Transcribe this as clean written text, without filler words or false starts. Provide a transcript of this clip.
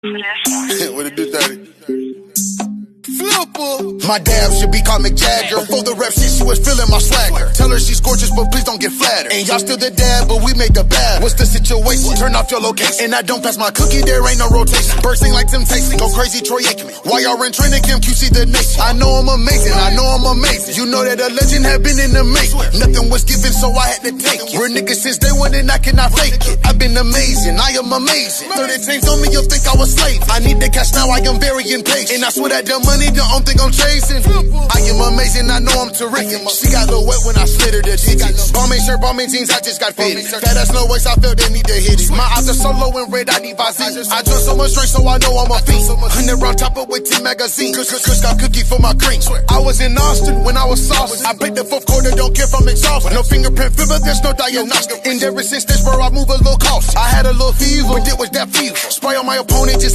What it do, 30? Flipper. My dab should be called McJagger. Before the rap shit, she was feeling my swagger. Tell her she's gorgeous, but please don't get flattered. And y'all still the dab, but we make the bad. What's the situation? Turn off your location. And I don't pass my cookie, there ain't no rotation. Bursting like temptation, go crazy Troy Aikman. Why y'all in training camp, QC the nation? I know I'm amazing, I know I'm amazing. You know that a legend had been in the making. Nothing was given, so I had to take it. We're niggas since day one and I cannot fake it. I've been amazing, I am amazing. 30 chains on me, you'll think I was slave. I need the cash now, I am very impatient. And I swear that the money, the only thing I'm chasing. I am amazing, I know I'm terrific. She got a little wet when I slid her the digits. Bombing shirt, bombing jeans, I just got fitted. Fat ass no waist, I felt they need to hit it. My eyes are so low and red, I need Visine. I drunk so much drink, so I know I'm a fiend. 100 round chopper with 10 magazines. Kush got cookie for my cream. I was in Austin when I was saucing. I played the fourth quarter, don't care if I'm exhausted. No fingerprint fever, there's no diagnostic. And ever since this, bro, I move a little cautious. I had a little fever, but it was that fever. Spray on my opponent just like